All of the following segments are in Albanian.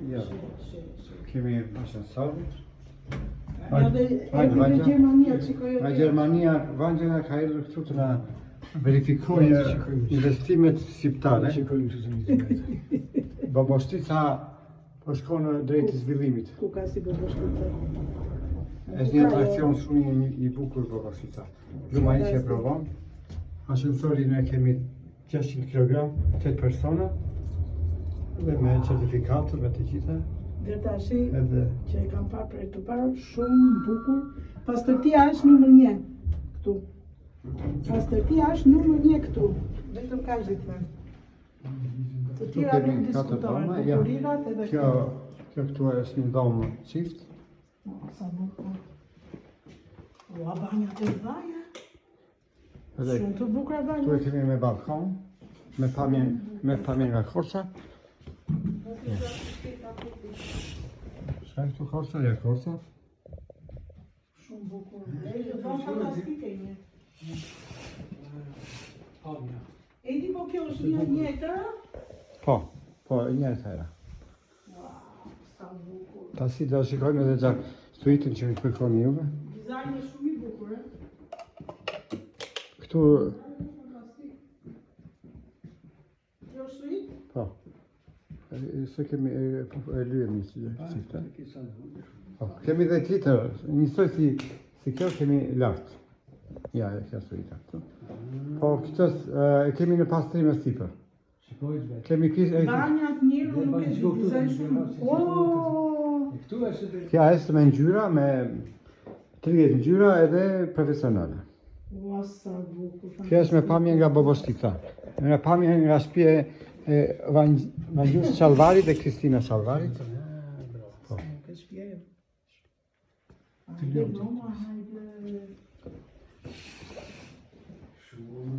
Ja. Kemi ascensori. Edhe Gjermania shikoj. Nga Gjermania, Vangela ka erdhur këtu të na verifikojë investimet shqiptare. Boboshtica po shkon drejt zhvillimit. Ku ka si Boboshtica? Është një atrakcion shumë i bukur Boboshtica. Lumaj që e provon. Ascensori ne kemi 600 kg, 8 persona. Dhe me certifikatër me të gjitha. Dhe tashi që e kam parë për të parë shumë bukur. Pastërtia është numër 1 këtu. Pastërtia është numër 1 këtu. Vetëm kaq di të them. Të tjera nuk diskutohen, bukurirat edhe kjo këtu është një dhomë çift. Sa bukur. Ua, banjat e dhaja. Shumë të bukura banjat. Tu e kemi me balkon, me pamje nga Korça. Shka e këtu Korça? Ja, Korça. Shumë bukur. E dhomë fantastike një. Edi, po kjo është një e tëra? Po, një e tëra. Sa bukur. Tasi do shikojmë edhe gjatë suitin që kërkoni juve. Dizajni është shumë i bukur, e? Këtu... Kjo është suit? Po. Se kemi e lyemi si qifte. Kemi dhe tjetër, njësoj si kjo kemi lartë. Ja, kjo suita këtu. Po këtës kemi në pastrime sipër. Kemi pjesë... Banjat njërë nuk e di dizajn shumë. Kja është me ngjyra, me 30 ngjyra edhe profesionale. Ua, sa bukur. Kjo është me pamje nga Boboshtica. Me pamje nga shtëpia e Vangjus Çalvarit dhe Kristina Çalvarit. Po. Ke shtëpia jo. Hajde, mama, hajde.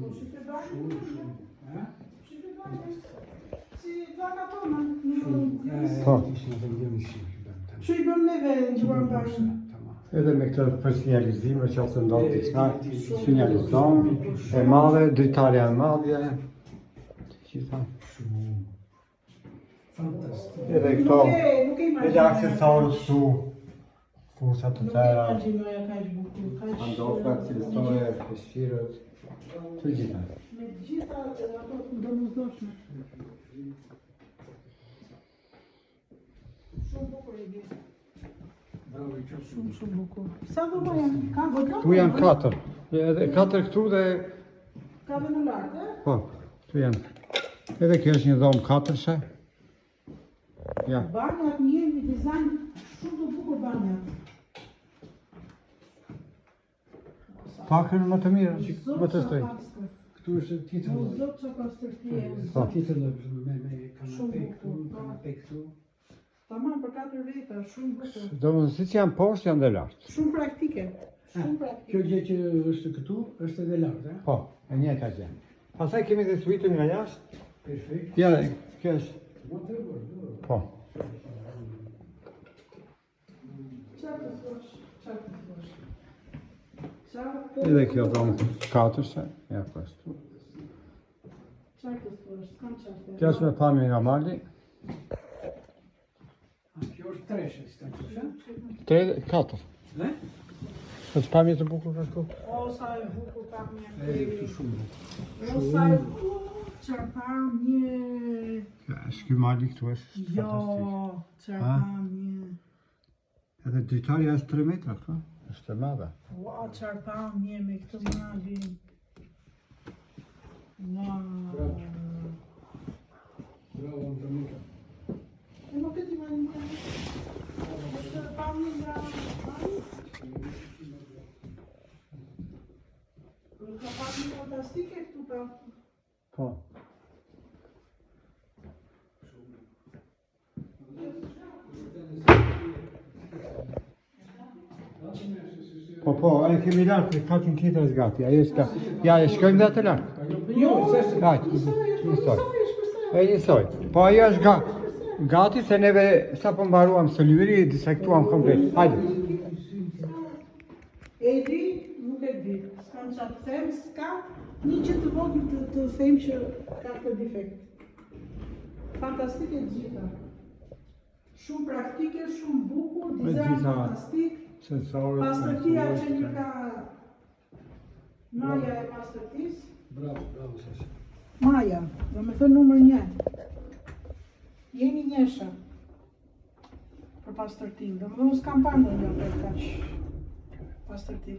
Po shite banjë? Shite banjë? Si dvaka tona? Po. Që i bëm neve në gjuar banjë? Edhe me këtë personalizime që ose ndodhë diçka, sinjalizon, e madhe, dritarja e madhje, gjitha. Edhe këto, edhe aksesorët këtu, fushat të tëra, pandoflat, cilësore, peshqirët, të gjitha. Me gjitha ato domosdoshme. Shumë bukur e bje. Shumë bukur. Sa do janë? Ka godon? Tu janë 4. Edhe 4 këtu dhe... Ka dhe në lartë, e? Po, tu janë. Edhe kjo është një dhomë 4-she. Ja. Banjat një dizajn shumë të bukur banjat. Pakën më të mirë, më të stoj. Këtu është titëllë. O zotë që pastërtie. Titëllë me kanape këtu. Tamam për 4 veta, shumë bukur. Do më si që janë poshtë, janë dhe lartë. Shumë praktike. Shumë Kjo praktike. gjë që është këtu, është edhe lartë, e? Po, e njëjta gjë. Pastaj kemi dhe suitën nga jashtë. Perfekt. Ja, kjo është. Po. Qartë të thosh, qartë të thosh. Edhe kjo dhomë 4-she. Ja, po është. Qartë të thosh, s'kam qartë. Kjo është me pamje nga mali. Kjo është 3-she, si ta kështë, 4. e? Është pamje të bukur ka këtu. O, sa e bukur pamje. Këtu shumë bukur. O, sa e bukur, qarë pamje. Ja, është ky mali këtu është Jo, fantastik. qarë pamje. Edhe dritarja është 3 metra këtu. Është e madhe. Ua, qarë pamje me këtë malin. Wow. Bravo, Antonika. E më këtë i malin të këtë pamje nga malin? Ka pamje fantastike këtu pa. Po. Po, e kemi lartë, katin tjetër është gati. Ajo është ka... Ja, e shkojmë dhe atë lartë. Jo, s'është. Hajtë, njësoj. E njësoj. Po, ajo është gati se neve sa po mbaruam së lyri, disektuam komplet. Hajde. Edi, nuk e di. S'kam qa të them, s'ka një që të vogël të them që ka këtë defekt. Fantastike të gjitha. Shumë praktike, shumë bukur, Me dizajn gjitha fantastik. sensorët. Pastërtia që një ka Maja e pastërtisë. Bravo, sesi. Maja, do me thënë numër 1. Jeni njësha për pastërtin, do me thënë s'kam parë ndonjë për kaq pastërti.